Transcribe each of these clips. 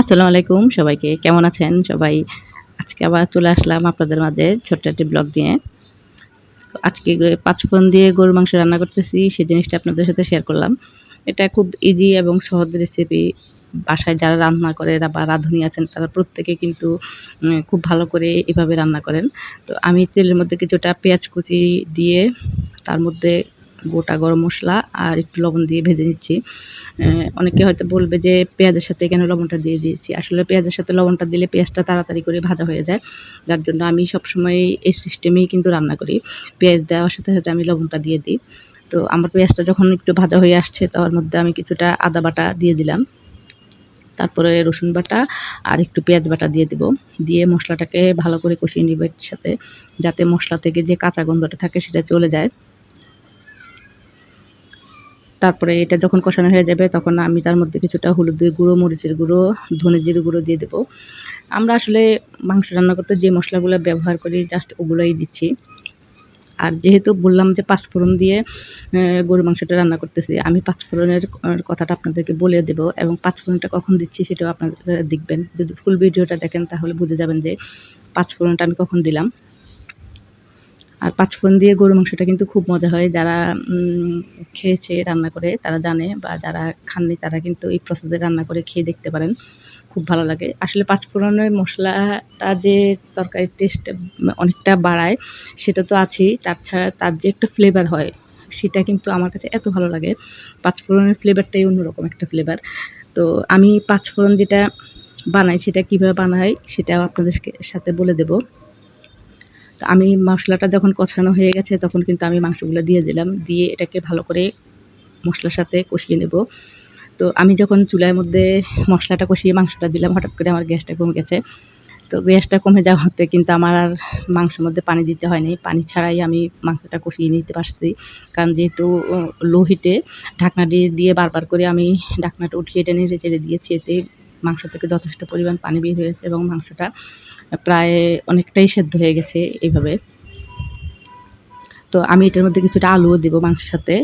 আসসালামু আলাইকুম সবাইকে। কেমন আছেন সবাই? আজকে আবার চলে আসলাম আপনাদের মাঝে ছোট্ট একটি ব্লগ নিয়ে। আজকে পাঁচফোড়ন দিয়ে গরুর মাংস রান্না করতেছি, সেই জিনিসটা আপনাদের সাথে শেয়ার করলাম। এটা খুব ইজি এবং সহজ রেসিপি। বাসায় যারা রান্না করে বা রাঁধুনি আছেন তারা প্রত্যেকে কিন্তু খুব ভালো করে এভাবে রান্না করেন। তো আমি তেলের মধ্যে কিছুটা পেঁয়াজ কুচি দিয়ে তার মধ্যে গোটা গরম মসলা আর একটু লবণ দিয়ে ভেজে নিচ্ছি। অনেকে হয়তো বলবে যে পেঁয়াজের সাথে কেন লবণটা দিয়ে দিয়েছি। আসলে পেঁয়াজের সাথে লবণটা দিলে পেঁয়াজটা তাড়াতাড়ি করে ভাজা হয়ে যায়। যার জন্য আমি সবসময় এই সিস্টেমেই কিন্তু রান্না করি। পেঁয়াজ দেওয়ার সাথে, সাথে আমি লবণটা দিয়ে দিই। তো আমার পেঁয়াজটা যখন একটু ভাজা হয়ে আসছে তার মধ্যে আমি কিছুটা আদা বাটা দিয়ে দিলাম। তারপরে রসুন বাটা আর একটু পেঁয়াজ বাটা দিয়ে দিব। দিয়ে মসলাটাকে ভালো করে কষিয়ে নিব এর সাথে, যাতে মসলা থেকে যে কাঁচা গন্ধটা থাকে সেটা চলে যায়। তারপরে এটা যখন কষানো হয়ে যাবে তখন আমি তার মধ্যে কিছুটা হলুদের গুঁড়ো, মরিচের গুঁড়ো, ধনে জিরে গুঁড়ো দিয়ে দেবো। আমরা আসলে মাংস রান্না করতে যে মশলাগুলো ব্যবহার করি জাস্ট ওগুলোই দিচ্ছি। আর যেহেতু বললাম যে পাঁচফোড়ন দিয়ে গরুর মাংসটা রান্না করতেছি, আমি পাঁচফোড়নের কথাটা আপনাদেরকে বলে দেব এবং পাঁচফোড়নটা কখন দিচ্ছি সেটাও আপনারা দেখবেন। যদি ফুল ভিডিওটা দেখেন তাহলে বুঝে যাবেন যে পাঁচফোড়নটা আমি কখন দিলাম। আর পাঁচফোড়ন দিয়ে গরুর মাংসটা কিন্তু খুব মজা হয়। যারা খেয়েছে রান্না করে তারা জানে, বা যারা খাননি তারা কিন্তু এই প্রসেসে রান্না করে খেয়ে দেখতে পারেন। খুব ভালো লাগে। আসলে পাঁচফোড়নের মশলাটা যে তরকারির টেস্ট অনেকটা বাড়ায় সেটা তো আছেই। তার যে একটা ফ্লেভার হয় সেটা কিন্তু আমার কাছে এত ভালো লাগে। পাঁচফোড়নের ফ্লেভারটাই অন্যরকম একটা ফ্লেভার। তো আমি পাঁচফোড়ন যেটা বানাই সেটা কিভাবে বানাই সেটাও আপনাদের সাথে বলে দেব। তো আমি মশলাটা যখন কষানো হয়ে গেছে তখন কিন্তু আমি মাংসগুলো দিয়ে দিলাম। দিয়ে এটাকে ভালো করে মশলার সাথে কষিয়ে নেব। তো আমি যখন চুলার মধ্যে মশলাটা কষিয়ে মাংসটা দিলাম হঠাৎ করে আমার গ্যাসটা কমে গেছে। তো গ্যাসটা কমে যাওয়াতে কিন্তু আমার আর মাংসের মধ্যে পানি দিতে হয়নি। পানি ছাড়াই আমি মাংসটা কষিয়ে নিতে পারছি। কারণ যেহেতু লো হিটে ঢাকনা দিয়ে বারবার করে আমি ঢাকনাটা উঠিয়ে টেনে নেড়ে-চেড়ে দিয়েছি, এতে মাংস থেকে যথেষ্ট পরিমাণ পানি বের হয়েছে এবং মাংসটা প্রায় অনেকটাই সেদ্ধ হয়ে গেছে এইভাবে। তো আমি এটার মধ্যে কিছুটা আলুও দিব মাংসের সাথে।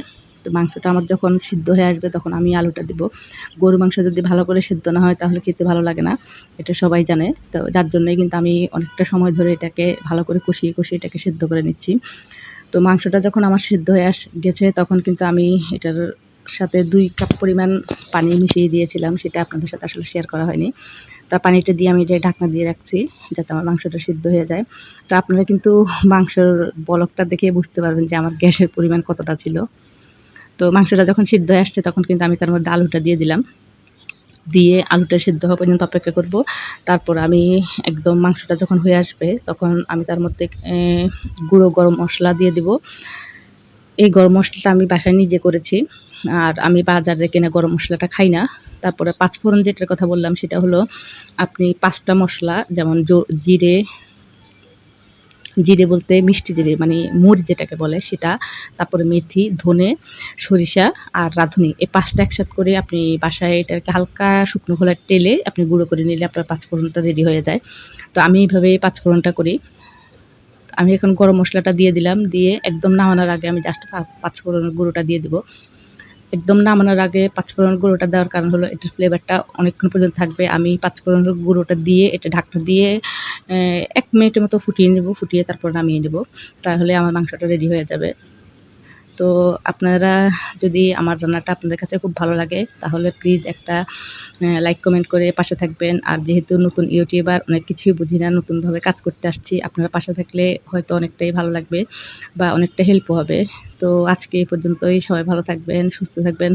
তো মাংসটা আমার যখন সিদ্ধ হয়ে আসবে তখন আমি আলুটা দিব। গরুর মাংস যদি ভালো করে সিদ্ধ না হয় তাহলে খেতে ভালো লাগে না। এটা সবাই জানে। তো যার জন্যই কিন্তু আমি অনেকটা সময় ধরে এটাকে ভালো করে কষিয়ে এটাকে সিদ্ধ করে নিচ্ছি। তো মাংসটা যখন আমার সিদ্ধ হয়ে গেছে তখন কিন্তু আমি এটার সাথে ২ কাপ পরিমাণ পানি মিশিয়ে দিয়েছিলাম। সেটা আপনাদের সাথে আসলে শেয়ার করা হয়নি। তো পানিটা দিয়ে আমি এটা ঢাকনা দিয়ে রাখছি যাতে আমার মাংসটা সিদ্ধ হয়ে যায়। তো আপনারা কিন্তু মাংসের বলকটা দেখে বুঝতে পারবেন যে আমার গ্যাসের পরিমাণ কতটা ছিল। তো মাংসটা যখন সিদ্ধ হয়ে আসছে তখন কিন্তু আমি তার মধ্যে আলুটা দিয়ে দিলাম। দিয়ে আলুটা সিদ্ধ হওয়া পর্যন্ত অপেক্ষা করব। তারপর আমি একদম মাংসটা যখন হয়ে আসবে তখন আমি তার মধ্যে গুঁড়ো গরম মসলা দিয়ে দিব। এই গরম মসলাটা আমি বাসায় নিজে করেছি। আর আমি বাজারে কেনা গরম মসলাটা খাই না। তারপরে পাঁচফোড়ন যেটার কথা বললাম সেটা হলো আপনি ৫ টা মসলা যেমন জিরে, জিরে বলতে মিষ্টি জিরে মানে মরিচ যেটাকে বলে সেটা, তারপরে মেথি, ধনে, সরিষা আর রাঁধুনি এই ৫ টা একসাথে করে আপনি বাসায় এটাকে হালকা শুকনো খোলায় তেলে আপনি গুঁড়ো করে নিলে আপনার পাঁচফোড়নটা রেডি হয়ে যায়। তো আমি এইভাবে পাঁচফোড়নটা করি। আমি এখন গরম মসলাটা দিয়ে দিলাম। দিয়ে একদম নামানোর আগে আমি জাস্ট পাঁচফোড়নের গুঁড়োটা দিয়ে দিব। একদম নামানোর আগে পাঁচফোড়নের গুঁড়োটা দেওয়ার কারণ হলো এটার ফ্লেভারটা অনেকক্ষণ পর্যন্ত থাকবে। আমি পাঁচফোড়নের গুঁড়োটা দিয়ে এটা ঢাকনা দিয়ে ১ মিনিটের মতো ফুটিয়ে নেব। ফুটিয়ে তারপর নামিয়ে নেব। তাহলে আমার মাংসটা রেডি হয়ে যাবে। তো আপনারা যদি আমার রান্নাটা আপনাদের কাছে খুব ভালো লাগে তাহলে প্লিজ একটা লাইক কমেন্ট করে পাশে থাকবেন। আর যেহেতু নতুন ইউটিউবার অনেক কিছুই বুঝি না, নতুনভাবে কাজ করতে আসছি। আপনারা পাশে থাকলে হয়তো অনেকটাই ভালো লাগবে বা অনেকটা হেল্পও হবে। তো আজকে এই পর্যন্তই। সবাই ভালো থাকবেন, সুস্থ থাকবেন।